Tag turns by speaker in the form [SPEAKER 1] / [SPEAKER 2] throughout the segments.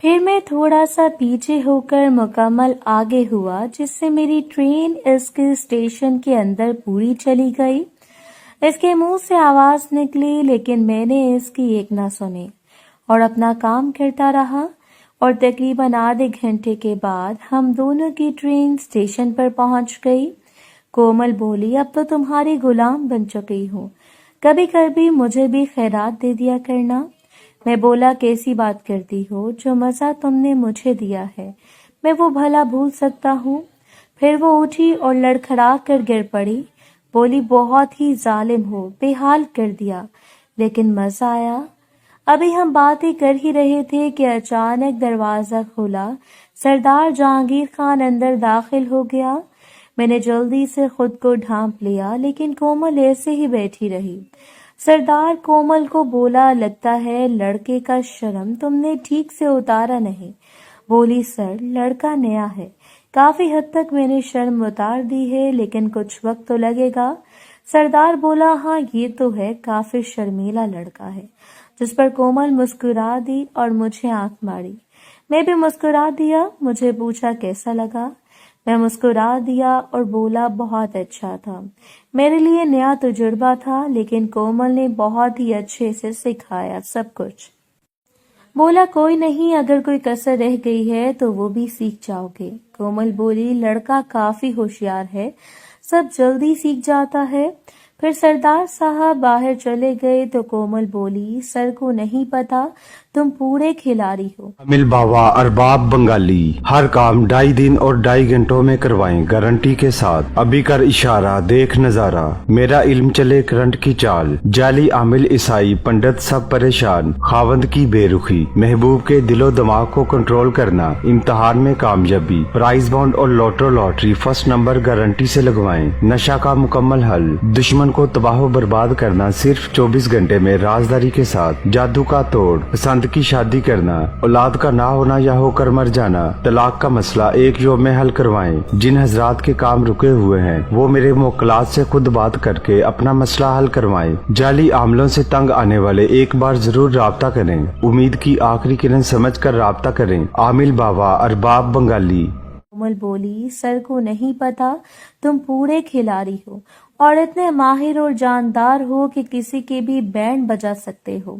[SPEAKER 1] پھر میں تھوڑا سا پیچھے ہو کر مکمل آگے ہوا، جس سے میری ٹرین اس کے اسٹیشن کے اندر پوری چلی گئی۔ اس کے منہ سے آواز نکلی لیکن میں نے اس کی ایک نہ سنی اور اپنا کام کرتا رہا، اور تقریباً آدھے گھنٹے کے بعد ہم دونوں کی ٹرین اسٹیشن پر پہنچ گئی۔ کومل بولی، اب تو تمہاری غلام بن چکی ہوں، کبھی کبھی مجھے بھی خیرات دے دیا کرنا۔ میں بولا، کیسی بات کرتی ہو؟ جو مزہ تم نے مجھے دیا ہے میں وہ بھلا بھول سکتا ہوں؟ پھر وہ اٹھی اور لڑکھڑا کر گر پڑی۔ بولی، بہت ہی ظالم ہو، بے حال کر دیا، لیکن مزہ آیا۔ ابھی ہم باتیں کر ہی رہے تھے کہ اچانک دروازہ کھلا، سردار جہانگیر خان اندر داخل ہو گیا۔ میں نے جلدی سے خود کو ڈھانپ لیا، لیکن کومل ایسے ہی بیٹھی رہی۔ سردار کومل کو بولا، لگتا ہے لڑکے کا شرم تم نے ٹھیک سے اتارا نہیں۔ بولی، سر، لڑکا نیا ہے، کافی حد تک میں نے شرم اتار دی ہے، لیکن کچھ وقت تو لگے گا۔ سردار بولا، ہاں یہ تو ہے، کافی شرمیلا لڑکا ہے، جس پر کومل مسکرا دی اور مجھے آنکھ ماری۔ میں بھی مسکرا دیا۔ مجھے پوچھا کیسا لگا؟ میں مسکرا دیا اور بولا، بہت اچھا تھا، میرے لیے نیا تجربہ تھا، لیکن کومل نے بہت ہی اچھے سے سکھایا سب کچھ۔ بولا، کوئی نہیں، اگر کوئی کسر رہ گئی ہے تو وہ بھی سیکھ جاؤ گے۔ کومل بولی، لڑکا کافی ہوشیار ہے، سب جلدی سیکھ جاتا ہے۔ پھر سردار صاحب باہر چلے گئے تو کومل بولی، سر کو نہیں پتا تم پورے کھلاڑی ہو۔
[SPEAKER 2] عامل باوا، ارباب بنگالی، ہر کام 2.5 دن اور 2.5 گھنٹوں میں کروائیں، گارنٹی کے ساتھ۔ ابھی کر اشارہ، دیکھ نظارہ، میرا علم چلے کرنٹ کی چال، جعلی عامل عیسائی پنڈت سب پریشان، خاوند کی بے رخی، محبوب کے دل و دماغ کو کنٹرول کرنا، امتحان میں کامیابی، پرائز بانڈ اور لوٹری فرسٹ نمبر گارنٹی سے لگوائیں، نشہ کا مکمل حل، دشمن کو تباہ و برباد کرنا صرف 24 گھنٹے میں رازداری کے ساتھ، جادو کا توڑ، پسند کی شادی کرنا، اولاد کا نہ ہونا یا ہو کر مر جانا، طلاق کا مسئلہ ایک یوم میں حل کروائیں۔ جن حضرات کے کام رکے ہوئے ہیں وہ میرے موکلات سے خود بات کر کے اپنا مسئلہ حل کروائیں۔ جعلی عاملوں سے تنگ آنے والے ایک بار ضرور رابطہ کریں، امید کی آخری کرن سمجھ کر رابطہ کریں۔ عامل باوا، ارباب بنگالی۔
[SPEAKER 1] کومل بولی، سر کو نہیں پتا تم پورے کھلاڑی ہو اور اتنے ماہر اور جاندار ہو کہ کسی کے بھی بینڈ بجا سکتے ہو۔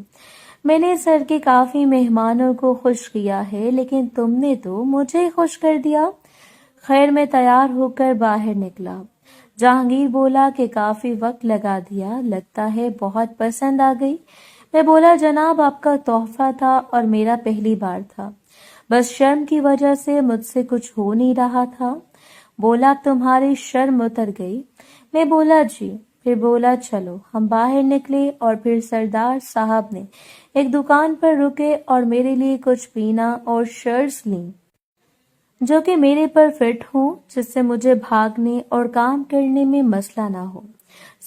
[SPEAKER 1] میں نے سر کے کافی مہمانوں کو خوش کیا ہے، لیکن تم نے تو مجھے خوش کر دیا۔ خیر، میں تیار ہو کر باہر نکلا۔ جہانگیر بولا کہ کافی وقت لگا دیا، لگتا ہے بہت پسند آ گئی۔ میں بولا، جناب آپ کا تحفہ تھا اور میرا پہلی بار تھا، بس شرم کی وجہ سے مجھ سے کچھ ہو نہیں رہا تھا۔ بولا، تمہاری شرم اتر گئی؟ میں بولا، جی۔ پھر بولا، چلو۔ ہم باہر نکلے اور پھر سردار صاحب نے ایک دکان پر رکے اور میرے لیے کچھ پینا اور شرٹس لیں جو کہ میرے پر فٹ ہوں، جس سے مجھے بھاگنے اور کام کرنے میں مسئلہ نہ ہو۔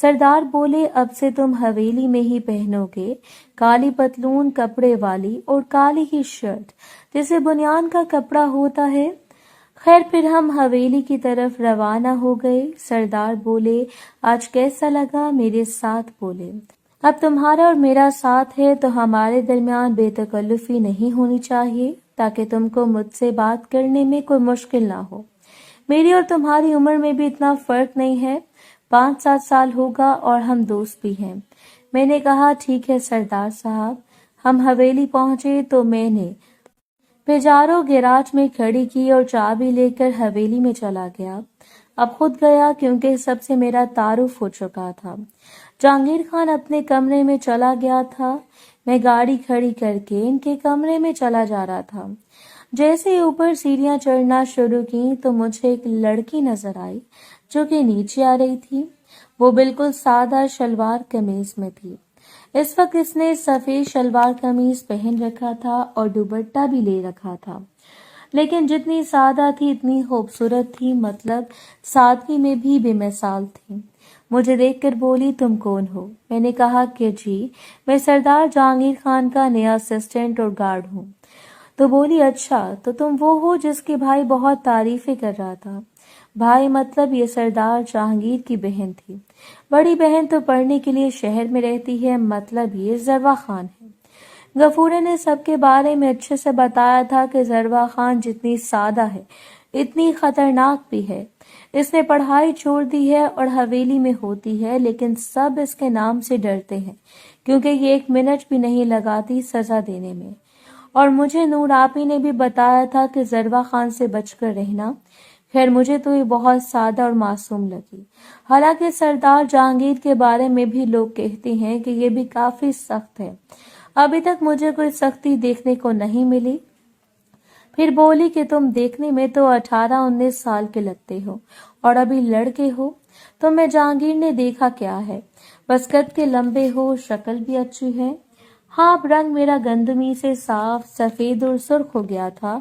[SPEAKER 1] سردار بولے، اب سے تم حویلی میں ہی پہنو گے، کالی پتلون کپڑے والی اور کالی ہی شرٹ، جسے بنیان کا کپڑا ہوتا ہے۔ خیر، پھر ہم حویلی کی طرف روانہ ہو گئے۔ سردار بولے، آج کیسا لگا؟ میرے ساتھ بولے، اب تمہارا اور میرا ساتھ ہے تو ہمارے درمیان بے تکلفی نہیں ہونی چاہیے، تاکہ تم کو مجھ سے بات کرنے میں کوئی مشکل نہ ہو۔ میری اور تمہاری عمر میں بھی اتنا فرق نہیں ہے، 5-7 سال ہوگا، اور ہم دوست بھی ہیں۔ میں نے کہا، ٹھیک ہے سردار صاحب۔ ہم حویلی پہنچے تو میں نے پیجارو گیراج میں کھڑی کی اور چابی لے کر حویلی میں چلا گیا۔ اب خود گیا کیونکہ سب سے میرا تعارف ہو چکا تھا۔ جہانگیر خان اپنے کمرے میں چلا گیا تھا، میں گاڑی کھڑی کر کے ان کے کمرے میں چلا جا رہا تھا۔ جیسے اوپر سیڑھیاں چڑھنا شروع کی تو مجھے ایک لڑکی نظر آئی جو کہ نیچے آ رہی تھی۔ وہ بالکل سادہ شلوار قمیض میں تھی۔ اس وقت اس نے سفید شلوار قمیض پہن رکھا تھا اور دوپٹہ بھی لے رکھا تھا، لیکن جتنی سادہ تھی اتنی خوبصورت تھی، مطلب سادگی میں بھی بے مثال تھی۔ مجھے دیکھ کر بولی، تم کون ہو؟ میں نے کہا کہ جی، میں سردار جہانگیر خان کا نیا اسسٹنٹ اور گارڈ ہوں۔ تو بولی، اچھا، تو تم وہ ہو جس کے بھائی بہت تعریفیں کر رہا تھا؟ بھائی مطلب یہ سردار جہانگیر کی بہن تھی، بڑی بہن تو پڑھنے کے لیے شہر میں رہتی ہے، مطلب یہ ضروا خان ہے۔ غفورے نے سب کے بارے میں اچھے سے بتایا تھا کہ ضربہ خان جتنی سادہ ہے اتنی خطرناک بھی ہے۔ اس نے پڑھائی چھوڑ دی ہے اور حویلی میں ہوتی ہے، لیکن سب اس کے نام سے ڈرتے ہیں کیونکہ یہ 1 منٹ بھی نہیں لگاتی سزا دینے میں۔ اور مجھے نور آپی نے بھی بتایا تھا کہ ضربہ خان سے بچ کر رہنا۔ خیر مجھے تو یہ بہت سادہ اور معصوم لگی، حالانکہ سردار جہانگیر کے بارے میں بھی لوگ کہتے ہیں کہ یہ بھی کافی سخت ہے۔ ابھی تک مجھے کوئی سختی دیکھنے کو نہیں ملی۔ پھر بولی کہ تم دیکھنے میں تو 18-19 سال کے لگتے ہو اور ابھی لڑکے ہو۔ تم میں جہانگیر نے دیکھا کیا ہے، بس قد کے لمبے ہو، شکل بھی اچھی ہے۔ ہاں اب رنگ میرا گندمی سے صاف سفید اور سرخ ہو گیا تھا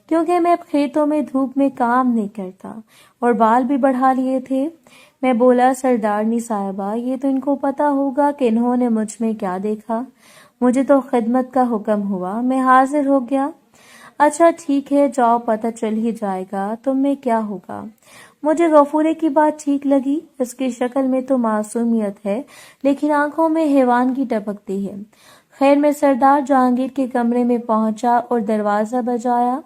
[SPEAKER 1] کیونکہ میں اب کھیتوں میں دھوپ میں کام نہیں کرتا، اور بال بھی بڑھا لیے تھے۔ میں بولا سردارنی صاحبہ یہ تو ان کو پتا ہوگا کہ انہوں نے مجھ میں کیا دیکھا، مجھے تو خدمت کا حکم ہوا، میں حاضر ہو گیا۔ اچھا ٹھیک ہے جاؤ، پتہ چل ہی جائے گا تم میں کیا ہوگا۔ مجھے غفورے کی بات ٹھیک لگی، اس کی شکل میں تو معصومیت ہے لیکن آنکھوں میں حیوان کی ٹپکتی ہے۔ خیر میں سردار جہانگیر کے کمرے میں پہنچا اور دروازہ بجایا،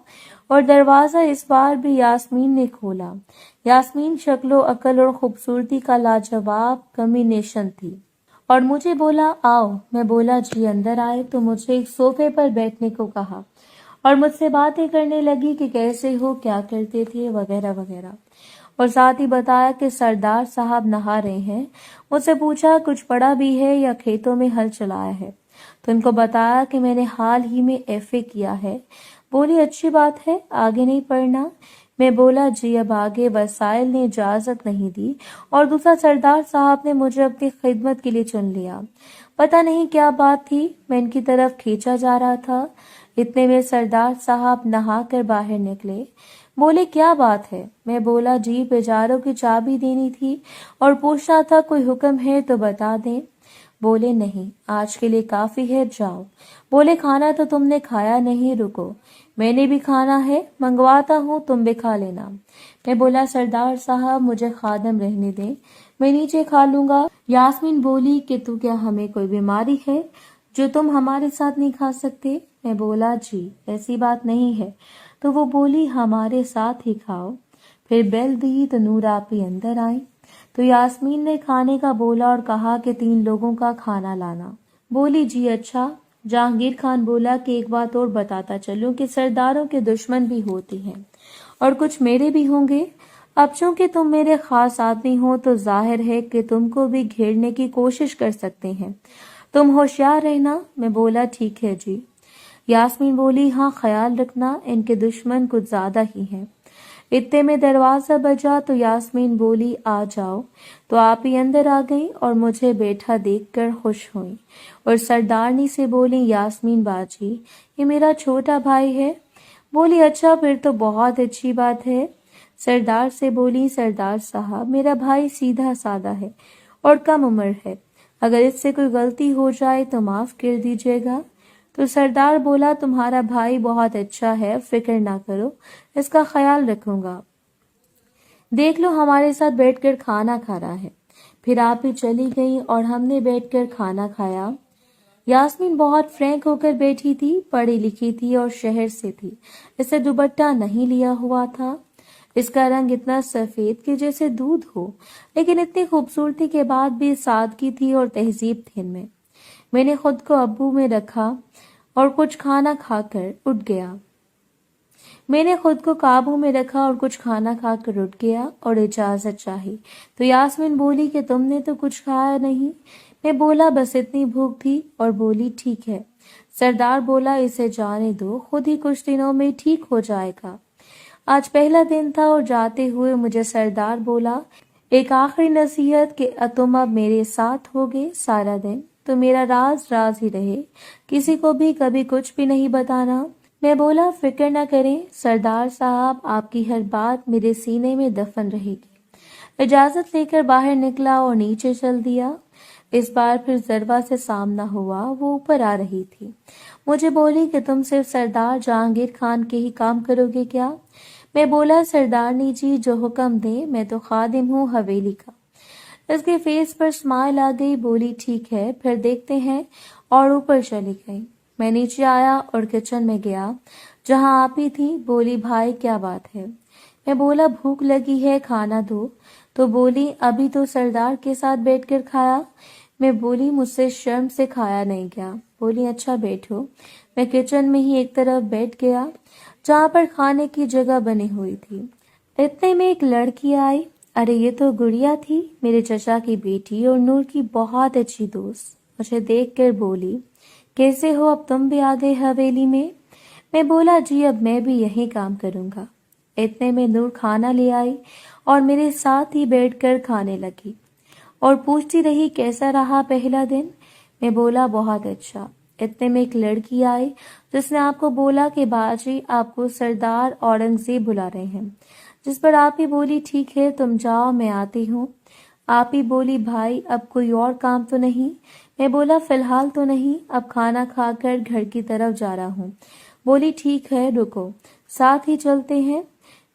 [SPEAKER 1] اور دروازہ اس بار بھی یاسمین نے کھولا۔ یاسمین شکل و عقل اور خوبصورتی کا لاجواب کمبینیشن تھی اور مجھے بولا آؤ۔ میں بولا جی اندر آئے تو مجھے ایک صوفے پر بیٹھنے کو کہا اور مجھ سے باتیں کرنے لگی کہ کیسے ہو، کیا کرتے تھے، وغیرہ وغیرہ، اور ساتھ ہی بتایا کہ سردار صاحب نہا رہے ہیں۔ مجھ سے پوچھا کچھ پڑھا بھی ہے یا کھیتوں میں ہل چلایا ہے، تو ان کو بتایا کہ میں نے حال ہی میں FA کیا ہے۔ بولی اچھی بات ہے، آگے نہیں پڑھنا؟ میں بولا جی اب آگے وسائل نے اجازت نہیں دی، اور دوسرا سردار صاحب نے مجھے اپنی خدمت کے لیے چن لیا۔ پتہ نہیں کیا بات تھی، میں ان کی طرف کھینچا جا رہا تھا۔ اتنے میں سردار صاحب نہا کر باہر نکلے۔ بولے کیا بات ہے؟ میں بولا جی بیچاروں کی چابی دینی تھی اور پوچھنا تھا کوئی حکم ہے تو بتا دیں۔ بولے نہیں آج کے لیے کافی ہے، جاؤ۔ بولے کھانا تو تم نے کھایا نہیں، رکو میں نے بھی کھانا ہے، منگواتا ہوں تم بھی کھا لینا۔ میں بولا سردار صاحب مجھے خادم رہنے دیں، میں نیچے کھا لوں گا۔ یاسمین بولی کہ تو کیا ہمیں کوئی بیماری ہے جو تم ہمارے ساتھ نہیں کھا سکتے؟ میں بولا جی ایسی بات نہیں ہے۔ تو وہ بولی ہمارے ساتھ ہی کھاؤ۔ پھر بیل دی تو نور آپی اندر آئی تو یاسمین نے کھانے کا بولا اور کہا کہ 3 لوگوں کا کھانا لانا۔ بولی جی اچھا۔ جہانگیر خان بولا کہ ایک بات اور بتاتا چلوں کہ سرداروں کے دشمن بھی ہوتے ہیں اور کچھ میرے بھی ہوں گے۔ اب چونکہ تم میرے خاص آدمی ہو تو ظاہر ہے کہ تم کو بھی گھیرنے کی کوشش کر سکتے ہیں، تم ہوشیار رہنا۔ میں بولا ٹھیک ہے جی۔ یاسمین بولی ہاں خیال رکھنا، ان کے دشمن کچھ زیادہ ہی ہیں۔ اتنے میں دروازہ بجا تو یاسمین بولی آ جاؤ، تو آپ ہی اندر آ گئی اور مجھے بیٹھا دیکھ کر خوش ہوئی اور سردارنی سے بولی یاسمین باجی یہ میرا چھوٹا بھائی ہے۔ بولی اچھا پھر تو بہت اچھی بات ہے۔ سردار سے بولی سردار صاحب میرا بھائی سیدھا سادہ ہے اور کم عمر ہے، اگر اس سے کوئی غلطی ہو جائے تو معاف کر دیجیے گا۔ تو سردار بولا تمہارا بھائی بہت اچھا ہے، فکر نہ کرو، اس کا خیال رکھوں گا۔ دیکھ لو ہمارے ساتھ بیٹھ کر کھانا کھا رہا ہے۔ پھر آپ ہی چلی گئی اور ہم نے بیٹھ کر کھانا کھایا۔ یاسمین بہت فرینک ہو کر بیٹھی تھی، پڑھی لکھی تھی اور شہر سے تھی، اسے دوپٹہ نہیں لیا ہوا تھا، اس کا رنگ اتنا سفید کہ جیسے دودھ ہو، لیکن اتنی خوبصورتی کے بعد بھی سادگی تھی اور تہذیب تھی ان میں۔ میں نے خود کو ابو میں رکھا اور کچھ کھانا کھا کر اٹھ گیا۔ اور اجازت چاہی تو یاسمین بولی کہ تم نے تو کچھ کھایا نہیں۔ میں بولا بس اتنی بھوک تھی، اور بولی ٹھیک ہے۔ سردار بولا اسے جانے دو، خود ہی کچھ دنوں میں ٹھیک ہو جائے گا۔ آج پہلا دن تھا اور جاتے ہوئے مجھے سردار بولا ایک آخری نصیحت کہ تم اب میرے ساتھ ہوگے سارا دن، تو میرا راز راز ہی رہے، کسی کو بھی کبھی کچھ بھی نہیں بتانا۔ میں بولا فکر نہ کریں سردار صاحب، آپ کی ہر بات میرے سینے میں دفن رہے گی۔ اجازت لے کر باہر نکلا اور نیچے چل دیا۔ اس بار پھر ضربہ سے سامنا ہوا، وہ اوپر آ رہی تھی۔ مجھے بولی کہ تم صرف سردار جہانگیر خان کے ہی کام کرو گے کیا؟ میں بولا سردارنی جی جو حکم دیں، میں تو خادم ہوں حویلی کا۔ اس کے فیس پر اسمائل آ گئی، بولی ٹھیک ہے پھر دیکھتے ہیں، اور اوپر چلی گئی۔ میں نیچے آیا اور کچن میں گیا جہاں آپی تھی. بولی بھائی کیا بات ہے؟ میں بولا بھوک لگی ہے کھانا دو. تو بولی ابھی تو سردار کے ساتھ بیٹھ کر کھایا. میں بولی مجھ سے شرم سے کھایا نہیں گیا. بولی اچھا بیٹھو. میں کچن میں ہی ایک طرف بیٹھ گیا جہاں پر کھانے کی جگہ بنی ہوئی تھی. اتنے میں ایک لڑکی آئی. ارے یہ تو گڑیا تھی, میرے چچا کی بیٹی اور نور کی بہت اچھی دوست. مجھے دیکھ کر بولی کیسے ہو, اب تم بھی آ گئے حویلی میں؟ میں بولا جی اب میں بھی یہی کام کروں گا. اتنے میں نور کھانا لے آئی اور میرے ساتھ ہی بیٹھ کر کھانے لگی اور پوچھتی رہی کیسا رہا پہلا دن. میں بولا بہت اچھا. اتنے میں ایک لڑکی آئی جس نے آپ کو بولا کہ باجی آپ کو سردار اورنگزیب بلا رہے ہیں, جس پر آپ ہی بولی ٹھیک ہے تم جاؤ میں آتی ہوں. آپ ہی بولی بھائی اب کوئی اور کام تو نہیں؟ میں بولا فی الحال تو نہیں, اب کھانا کھا کر گھر کی طرف جا رہا ہوں. بولی ٹھیک ہے رکو ساتھ ہی چلتے ہیں.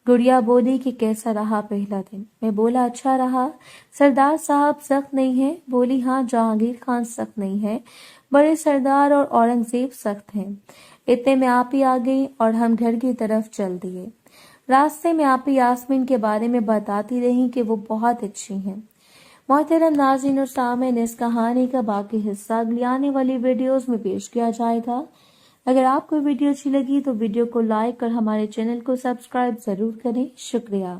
[SPEAKER 1] گڑیا بولی کہ کیسا رہا پہلا دن؟ میں بولا اچھا رہا. سردار صاحب سخت نہیں ہے؟ بولی ہاں جہانگیر خان سخت نہیں ہے, بڑے سردار اور اورنگزیب سخت ہیں. اتنے میں آپ ہی آ گئی اور ہم گھر کی طرف چل دیے. راستے میں آپ ہی یاسمین کے بارے میں بتاتی رہی کہ وہ بہت اچھی ہیں. محترم ناظرین اور سامعین, اس کہانی کا باقی حصہ اگلی آنے والی ویڈیوز میں پیش کیا جائے گا. اگر آپ کو ویڈیو اچھی لگی تو ویڈیو کو لائک اور ہمارے چینل کو سبسکرائب ضرور کریں. شکریہ.